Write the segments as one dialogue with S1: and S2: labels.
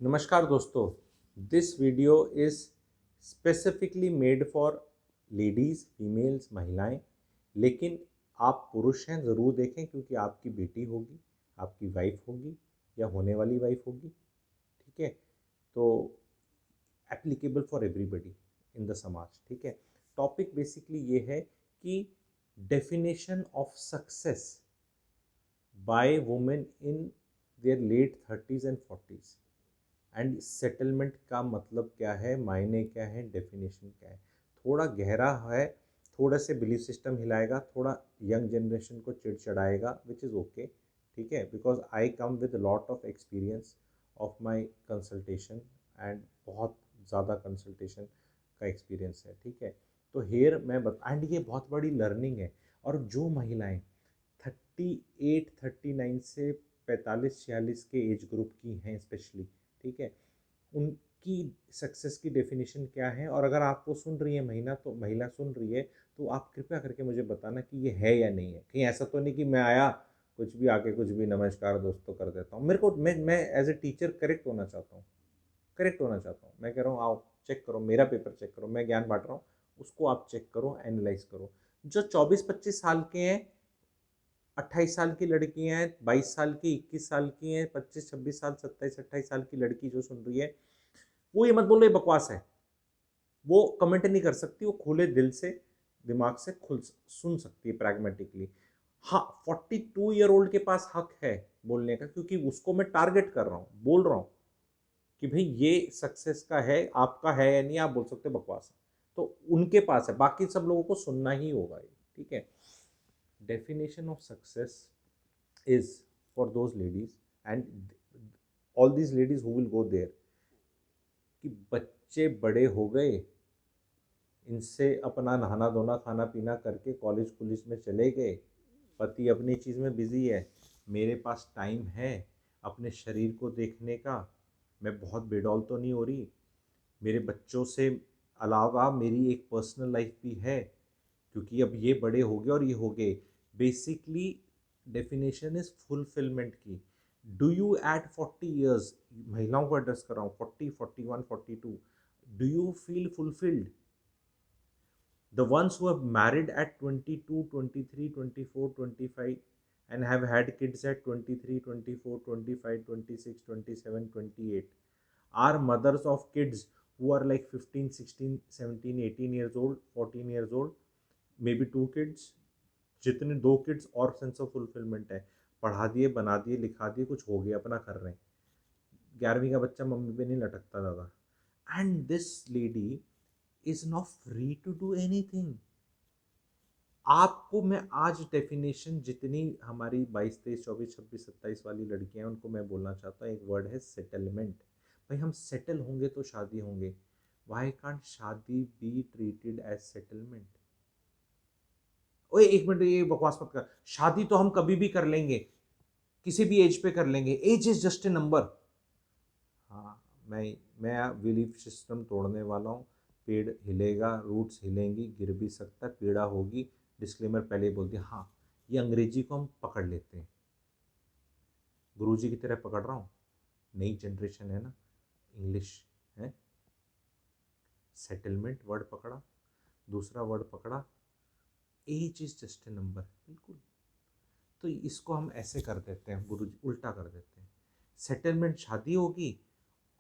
S1: नमस्कार दोस्तों, this video is specifically made for ladies, females, महिलाएं। लेकिन आप पुरुष हैं ज़रूर देखें, क्योंकि आपकी बेटी होगी, आपकी वाइफ होगी या होने वाली वाइफ होगी। ठीक है, तो applicable for everybody in the समाज। ठीक है, टॉपिक बेसिकली ये है कि definition of success by women in their late 30s and 40s। And settlement का मतलब क्या है, मायने क्या है, डेफिनेशन क्या है। थोड़ा गहरा है, थोड़ा से बिलीफ सिस्टम हिलाएगा, थोड़ा यंग जनरेशन को चिड़चिड़ाएगा, विच इज़ ओके। ठीक है, because I come with lot of experience of my consultation and बहुत ज़्यादा कंसल्टेशन का एक्सपीरियंस है। ठीक है, तो हेयर मैं एंड ये बहुत बड़ी लर्निंग है। और जो महिलाएं 38-39 से 45-46 के एज ग्रुप की हैं स्पेशली, ठीक है, उनकी सक्सेस की डेफिनेशन क्या है। और अगर आपको सुन रही है महिला सुन रही है, तो आप कृपया करके मुझे बताना कि ये है या नहीं है। कहीं ऐसा तो नहीं कि मैं आया कुछ भी आके कुछ भी नमस्कार दोस्तों कर देता हूँ। मेरे को मैं एज ए टीचर करेक्ट होना चाहता हूँ, करेक्ट होना चाहता हूँ। मैं कह रहा हूँ आओ चेक करो, मेरा पेपर चेक करो, मैं ज्ञान बांट रहा हूँ, उसको आप चेक करो, एनालाइज करो। जो 24-25 साल के हैं, 28 साल की लड़कियां हैं, 22 साल की, 21 साल की हैं, 25-26 साल, 27-28 साल की लड़की जो सुन रही है, वो ये मत बोलो ये बकवास है। वो कमेंट नहीं कर सकती, वो खुले दिल से, दिमाग से खुल सुन सकती है प्रैग्मेटिकली। हाँ, 42 ईयर ओल्ड के पास हक है बोलने का, क्योंकि उसको मैं टारगेट कर रहा हूँ, बोल रहा हूँ कि भाई ये सक्सेस का है, आपका है या नहीं। आप बोल सकते हो बकवास है, तो उनके पास है, बाकी सब लोगों को सुनना ही होगा ये। ठीक है, definition of success is for those ladies and all these ladies who will go there कि बच्चे बड़े हो गए, इनसे अपना नहाना धोना खाना पीना करके कॉलेज पुलिस में चले गए, पति अपनी चीज़ में बिज़ी है, मेरे पास टाइम है अपने शरीर को देखने का, मैं बहुत बेडौल तो नहीं हो रही, मेरे बच्चों से अलावा मेरी एक पर्सनल लाइफ भी है, क्योंकि अब ये बड़े हो गए और ये हो गए। बेसिकली डेफिनेशन इज फुलफिलमेंट की। डू यू एट 40 ईयर्स, महिलाओं को एड्रेस कर रहा हूँ, 40, 41, 42, do you feel fulfilled? The ones who have married at 22, 23, 24, 25 and have had kids at 23, 24, 25, 26, 27, 28 are mothers of kids who are like 15, 16, 17, 18 years old, 14 years old, maybe two kids। जितने दो kids और sense of fulfilment है, पढ़ा दिए, बना दिए, लिखा दिए, कुछ हो गया, अपना कर रहे हैं। 11वीं का बच्चा मम्मी पे नहीं लटकता दादा। And this lady is not free to do anything. आपको मैं आज डेफिनेशन, जितनी हमारी 22, 23, 24, 26, 27 वाली लड़कियां हैं, उनको मैं बोलना चाहता हूँ, एक वर्ड है सेटलमेंट। भाई हम सेटल होंगे तो शादी होंगे। वाई कांट शादी बी ट्रीटेड एज सेटलमेंट? ओए एक मिनट, ये बकवास मत कर, शादी तो हम कभी भी कर लेंगे, किसी भी एज पे कर लेंगे, age is just a number. हाँ, मैं बिलीफ सिस्टम तोड़ने वाला हूँ। पेड़ हिलेगा, रूट्स हिलेंगी, गिर भी सकता है, पीड़ा होगी, डिस्क्लेमर पहले ही बोल दिया। हाँ, ये अंग्रेजी को हम पकड़ लेते हैं, गुरुजी की तरह पकड़ रहा हूँ। नई जनरेशन है ना, इंग्लिश है। सेटलमेंट वर्ड पकड़ा, दूसरा वर्ड पकड़ा, age is just a number. बिल्कुल, तो इसको हम ऐसे कर देते हैं, गुरुजी उल्टा कर देते हैं। सेटलमेंट शादी होगी,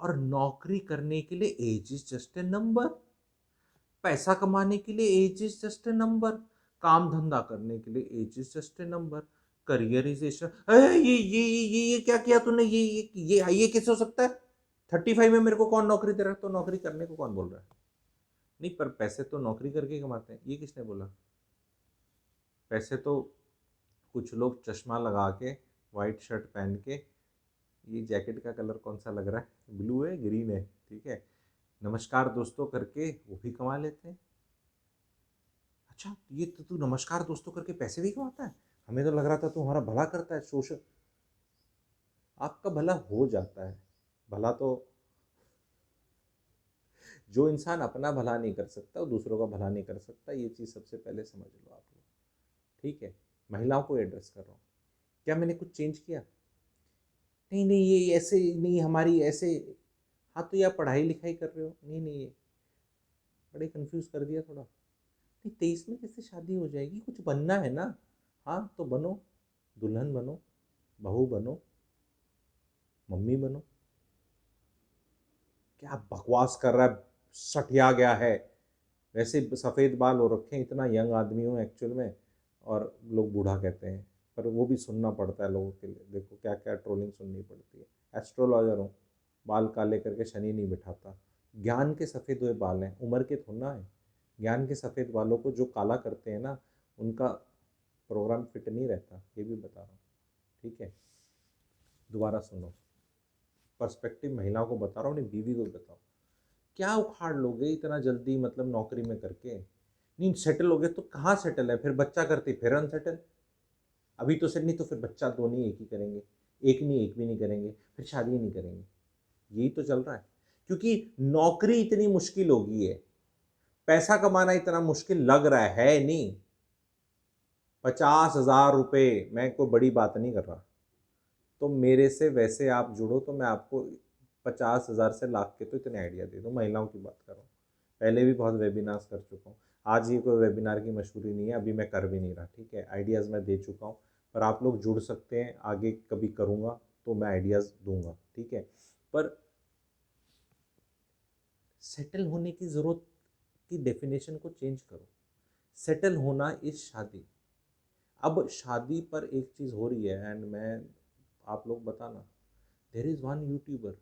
S1: और नौकरी करने के लिए age is just a number, पैसा कमाने के लिए age is just a number, काम धंधा करने के लिए age is just a number, careerization. ये क्या किया तूने, ये कैसे हो सकता है? 35 में मेरे को कौन नौकरी दे रहा है? तो नौकरी करने को कौन बोल रहा है? नहीं, पर पैसे तो नौकरी करके कमाते हैं, ये किसने बोला? पैसे तो कुछ लोग चश्मा लगा के, वाइट शर्ट पहन के, ये जैकेट का कलर कौन सा लग रहा है, ब्लू है ग्रीन है, ठीक है, नमस्कार दोस्तों करके वो भी कमा लेते हैं। अच्छा, ये तो तू नमस्कार दोस्तों करके पैसे भी कमाता है? हमें तो लग रहा था तू हमारा भला करता है, सोशल। आपका भला हो जाता है, भला तो जो इंसान अपना भला नहीं कर सकता वो दूसरों का भला नहीं कर सकता, ये चीज़ सबसे पहले समझ लो आप लोग। ठीक है, महिलाओं को एड्रेस कर रहा हूँ। क्या मैंने कुछ चेंज किया? नहीं नहीं, ये ऐसे नहीं, हमारी ऐसे हाँ तो या पढ़ाई लिखाई कर रहे हो, नहीं नहीं, ये बड़े कंफ्यूज कर दिया थोड़ा। नहीं 23 में कैसे शादी हो जाएगी, कुछ बनना है ना। हाँ तो बनो, दुल्हन बनो, बहू बनो, मम्मी बनो। क्या बकवास कर रहा है, सठिया गया है। वैसे सफ़ेद बाल हो रखे हैं, इतना यंग आदमी हूँ एक्चुअल में, और लोग बूढ़ा कहते हैं, पर वो भी सुनना पड़ता है लोगों के लिए। देखो क्या क्या ट्रोलिंग सुननी पड़ती है। एस्ट्रोलॉजर हूँ, बाल काले करके शनि नहीं बिठाता। ज्ञान के सफ़ेद हुए बाल हैं, उम्र के थोड़ा ना है। ज्ञान के सफ़ेद बालों को जो काला करते हैं ना, उनका प्रोग्राम फिट नहीं रहता, ये भी बता रहा हूँ। ठीक है, दोबारा सुनो, पर्सपेक्टिव महिलाओं को बता रहा हूँ, अपनी बीवी को भी बताओ। क्या उखाड़ लोगे इतना जल्दी, मतलब नौकरी में करके? नहीं सेटल हो गए तो कहाँ सेटल है, फिर बच्चा करती फिर अनसेटल। अभी तो सेट नहीं तो फिर बच्चा दो नहीं एक ही करेंगे, एक नहीं एक भी नहीं करेंगे, फिर शादी ही नहीं करेंगे। यही तो चल रहा है, क्योंकि नौकरी इतनी मुश्किल हो गई है, पैसा कमाना इतना मुश्किल लग रहा है नहीं। 50,000 रुपये, मैं कोई बड़ी बात नहीं कर रहा। तो मेरे से वैसे आप जुड़ो तो मैं आपको 50,000 से लाख के तो इतने आइडिया दे दूँ। महिलाओं की बात कर रहा हूँ, पहले भी बहुत वेबिनार्स कर चुका हूँ। आज ये कोई वेबिनार की मशहूरी नहीं है, अभी मैं कर भी नहीं रहा। ठीक है, आइडियाज़ मैं दे चुका हूँ, पर आप लोग जुड़ सकते हैं, आगे कभी करूँगा तो मैं आइडियाज़ दूंगा। ठीक है, पर सेटल होने की ज़रूरत की डेफिनेशन को चेंज करो। सेटल होना इज़ शादी। अब शादी पर एक चीज़ हो रही है, एंड मैं, आप लोग बताना, there is one YouTuber,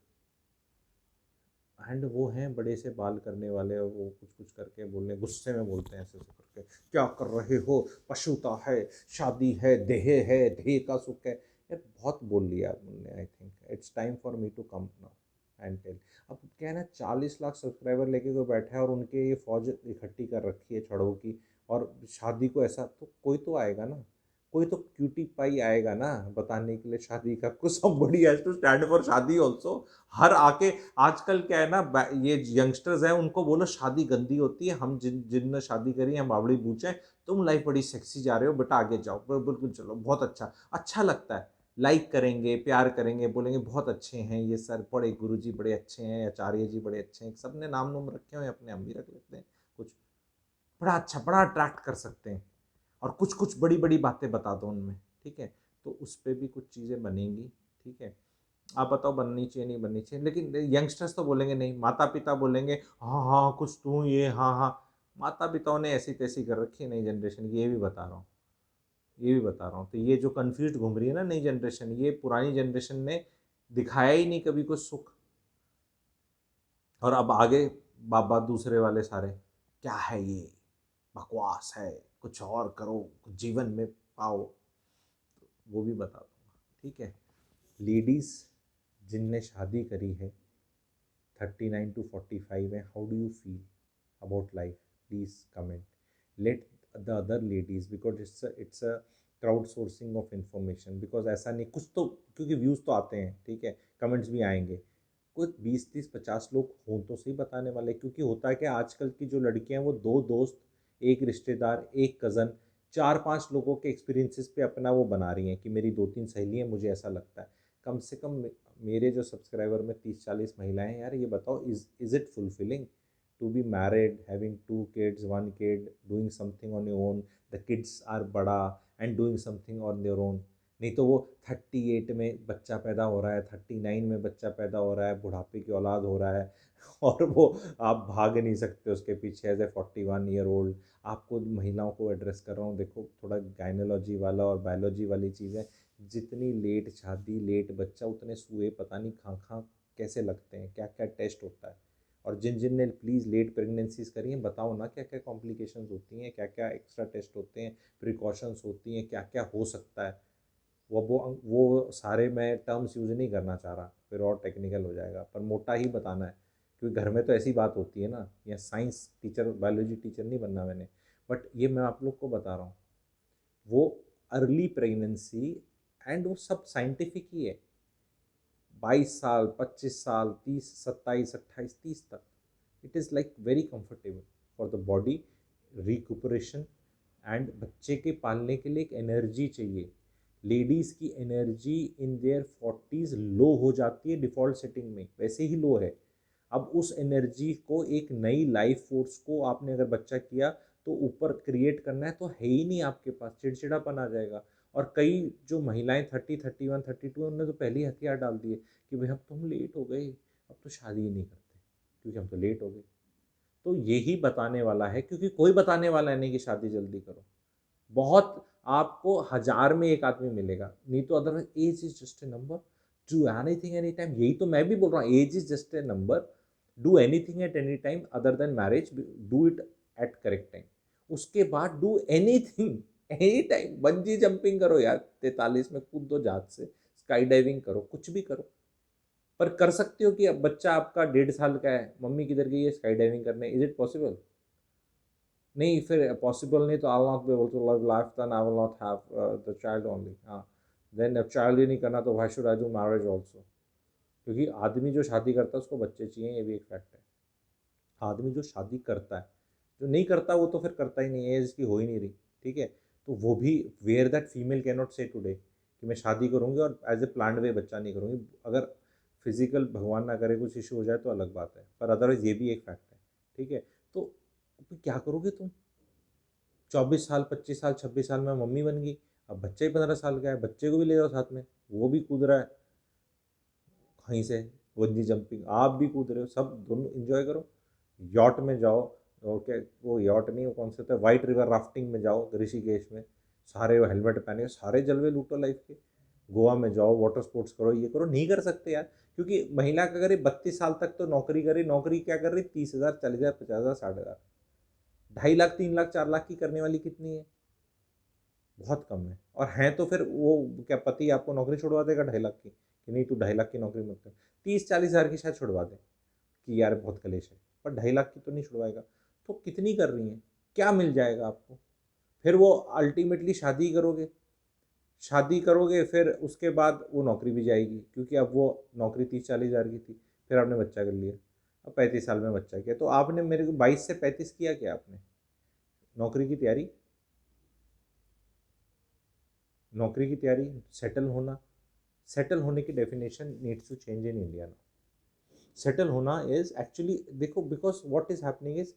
S1: and वो हैं बड़े से बाल करने वाले, और वो कुछ कुछ करके बोलने, गुस्से में बोलते हैं ऐसे ऐसे करके, क्या कर रहे हो, पशुता है, शादी है, देह का सुख है। यार बहुत बोल लिया आपने, I think it's time for me to come now and tell. अब क्या है ना, 40 लाख सब्सक्राइबर लेके कोई बैठा है और उनके ये फौज इकट्ठी कर रखी है छड़ों की, और शादी को ऐसा, तो कोई तो आएगा ना, कोई तो क्यूटी पाई आएगा ना बताने के लिए शादी का, कुछ somebody has to stand for शादी ऑल्सो। हर आके, आजकल क्या है ना, ये यंगस्टर्स हैं, उनको बोलो शादी गंदी होती है, हम जिनने शादी करी है हम बावड़ी बूचे हैं, तुम लाइफ बड़ी सेक्सी जा रहे हो बेटा, आगे जाओ, बिल्कुल चलो, बहुत अच्छा, अच्छा लगता है। लाइक करेंगे, प्यार करेंगे, बोलेंगे बहुत अच्छे हैं ये सर, बड़े गुरुजी बड़े अच्छे हैं, आचार्य जी बड़े अच्छे हैं, सबने नाम नूम रखे हुए, अपने हम भी रख लेते हैं कुछ, बड़ा अच्छा, बड़ा अट्रैक्ट कर सकते हैं, और कुछ कुछ बड़ी बड़ी बातें बता दो उनमें। ठीक है, तो उस पर भी कुछ चीज़ें बनेंगी। ठीक है, आप बताओ बननी चाहिए नहीं बननी चाहिए, लेकिन यंगस्टर्स तो बोलेंगे नहीं, माता पिता बोलेंगे हाँ हाँ कुछ तू ये हाँ हाँ। माता पिताओं ने ऐसी तैसी कर रखी है नई जनरेशन की, ये भी बता रहा हूँ, ये भी बता रहा हूँ। तो ये जो कन्फ्यूज घूम रही है ना नई जनरेशन, ये पुरानी जनरेशन ने दिखाया ही नहीं कभी कुछ सुख, और अब आगे बाबा दूसरे वाले सारे, क्या है ये, बकवास है, कुछ और करो, कुछ जीवन में पाओ, वो भी बता दूंगा। ठीक है, लेडीज़ जिनने शादी करी है 39 to 45 में, how do you feel about life, please comment, let the other ladies, because it's a crowd sourcing of information, because ऐसा नहीं कुछ तो, क्योंकि व्यूज़ तो आते हैं, ठीक है, कमेंट्स भी आएंगे, कुछ 20 30 50 लोग हों तो सही बताने वाले। क्योंकि होता है कि आजकल की जो लड़कियां हैं वो दो दोस्त, एक रिश्तेदार, एक कज़न, 4 5 लोगों के एक्सपीरियंसेस पे अपना वो बना रही हैं कि मेरी 2 3 सहेली हैं, मुझे ऐसा लगता है। कम से कम मेरे जो सब्सक्राइबर में 30 40 महिलाएं हैं, यार ये बताओ, is it fulfilling to be married, having 2 kids, 1 kid, doing something on your own, the kids are बड़ा, and doing something on their own. नहीं तो वो 38 में बच्चा पैदा हो रहा है, 39 में बच्चा पैदा हो रहा है, बुढ़ापे की औलाद हो रहा है और वो आप भाग नहीं सकते उसके पीछे एज ए 41 year old। आपको महिलाओं को एड्रेस कर रहा हूँ, देखो थोड़ा गायनोलॉजी वाला और बायोलॉजी वाली चीज़ें, जितनी लेट शादी लेट बच्चा उतने सुए पता नहीं खां खां कैसे लगते हैं, क्या क्या टेस्ट होता है। और जिन जिन ने प्लीज़ लेट प्रेगनेंसीज करी हैं, बताओ ना क्या क्या कॉम्प्लिकेशंस होती हैं, क्या क्या एक्स्ट्रा टेस्ट होते हैं, प्रिकॉशंस होती हैं, क्या क्या हो सकता है। वो सारे मैं टर्म्स यूज़ नहीं करना चाह रहा, फिर और टेक्निकल हो जाएगा, पर मोटा ही बताना है, क्योंकि घर में तो ऐसी बात होती है ना, या साइंस टीचर बायोलॉजी टीचर नहीं बनना मैंने, बट ये मैं आप लोग को बता रहा हूँ। वो अर्ली प्रेगनेंसी, एंड वो सब साइंटिफिक ही है, 22 साल 25 साल 30 27 28 30 तक, it is like very comfortable for the body, recuperation, and बच्चे के पालने के लिए एक एनर्जी चाहिए। लेडीज़ की एनर्जी इन देयर 40s लो हो जाती है डिफ़ॉल्ट सेटिंग में, वैसे ही लो है। अब उस एनर्जी को, एक नई लाइफ फोर्स को आपने अगर बच्चा किया तो ऊपर क्रिएट करना है तो है ही नहीं आपके पास, चिड़चिड़ापन आ जाएगा। और कई जो महिलाएं 30, 31, 32 उन्होंने तो पहले ही हथियार डाल दिए कि भाई अब तो हम लेट हो गए, अब तो शादी ही नहीं करते क्योंकि हम तो लेट हो गए। तो यही बताने वाला है, क्योंकि कोई बताने वाला है नहीं कि शादी जल्दी करो। बहुत, आपको 1000 में एक आदमी मिलेगा, नहीं तो otherwise age is just a number, do anything any time. यही तो मैं भी बोल रहा हूँ, age is just a number, do anything at any time other than marriage, do it at correct time. उसके बाद do anything any time, bungee jumping करो यार, 43 में कूद दो जहाज से, स्काई डाइविंग करो, कुछ भी करो। पर कर सकते हो कि अब बच्चा आपका 1.5 साल का है, मम्मी किधर गई है स्काई डाइविंग करने, इज इट पॉसिबल? नहीं, फिर पॉसिबल नहीं तो I will not be able to live life, then I will not have the child only. हाँ, देन अब चाइल्ड ही नहीं करना तो why should I do marriage also? क्योंकि आदमी जो शादी करता है उसको बच्चे चाहिए, ये भी एक फैक्ट है। आदमी जो शादी करता है, जो नहीं करता वो तो फिर करता ही नहीं है, इसकी हो ही नहीं रही, ठीक है। तो वो भी, where that female can not say today कि मैं शादी करूँगी और एज ए प्लान्ड वे बच्चा नहीं करूँगी। अगर फिजिकल भगवान ना करे कुछ इशू हो जाए तो अलग बात है, पर अदरवाइज ये भी एक फैक्ट है, ठीक है। तो क्या करोगे तुम? 24 साल, 25 साल, 26 साल में मम्मी बन गई, अब बच्चे ही 15 साल का है, बच्चे को भी ले जाओ साथ में, वो भी कूद रहा है कहीं से, बंजी जंपिंग, आप भी कूद रहे हो, सब दोनों इंजॉय करो। यॉट में जाओ, और क्या वो यॉट नहीं, वो कौन से होता है, वाइट रिवर राफ्टिंग में जाओ ऋषिकेश में, सारे वो हेलमेट पहने के सारे जलवे लूटो लाइफ के। गोवा में जाओ, वाटर स्पोर्ट्स करो, ये करो, नहीं कर सकते यार। क्योंकि महिला का करे 32 साल तक तो नौकरी करे, नौकरी क्या कर रही, 30,000, 40,000, 50,000, 60,000, 2.5 लाख, 3 लाख, 4 लाख की करने वाली कितनी है? बहुत कम है। और हैं तो फिर वो क्या पति आपको नौकरी छुड़वा देगा 2.5 लाख की, कि नहीं तू 2.5 लाख की नौकरी मत कर, 30-40 हज़ार की शायद छुड़वा दे कि यार बहुत कलेश है, पर 2.5 लाख की तो नहीं छुड़वाएगा। तो कितनी कर रही हैं, क्या मिल जाएगा आपको? फिर वो अल्टीमेटली शादी करोगे, फिर उसके बाद वो नौकरी भी जाएगी, क्योंकि अब वो नौकरी 30-40 हज़ार की थी, फिर आपने बच्चा कर लिया, अब 35 साल में बच्चा किया, तो आपने मेरे को 22 से 35 किया क्या आपने? नौकरी की तैयारी, नौकरी की तैयारी, सेटल होना। सेटल होने की definition needs to change in India now. Settle होना इज एक्चुअली, देखो, because what is happening is,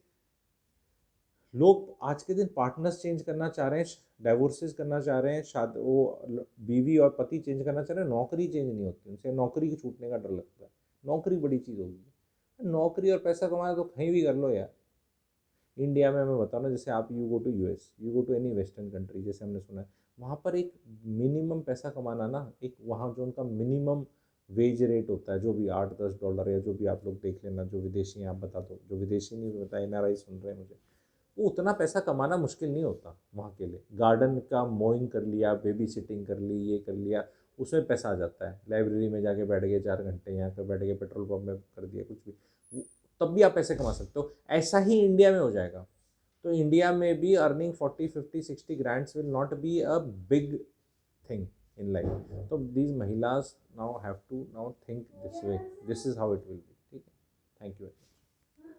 S1: लोग आज के दिन पार्टनर्स चेंज करना चाह रहे हैं, डाइवोर्सेस करना चाह रहे हैं, बीवी और पति चेंज करना चाह रहे हैं, नौकरी चेंज नहीं होती उनसे, नौकरी के छूटने का डर लगता है। नौकरी बड़ी चीज़ होगी, नौकरी और पैसा कमाना तो कहीं भी कर लो यार। इंडिया में मैं बताऊँ ना, जैसे आप you go to US, you go to any western country, जैसे हमने सुना है, वहाँ पर एक मिनिमम पैसा कमाना ना, एक वहाँ जो उनका मिनिमम वेज रेट होता है, जो भी $8-10, या जो भी आप लोग देख लेना, जो विदेशी हैं आप बता दो, जो विदेशी नहीं बता, NRI सुन रहे हैं मुझे, वो उतना पैसा कमाना मुश्किल नहीं होता वहाँ के लिए। गार्डन का मोइंग कर लिया, बेबी सिटिंग कर ली, ये कर लिया, उसमें पैसा आ जाता है। लाइब्रेरी में जाके बैठ गए 4 घंटे, यहाँ पर बैठ गए, पेट्रोल पंप में कर दिया कुछ भी, तब भी आप पैसे कमा सकते हो। ऐसा ही इंडिया में हो जाएगा। तो इंडिया में भी earning 40, 50, 60 grands will not be a big thing in life. तो दीज महिलाज now have to now think this way, this is how it will be, ठीक है। Thank you.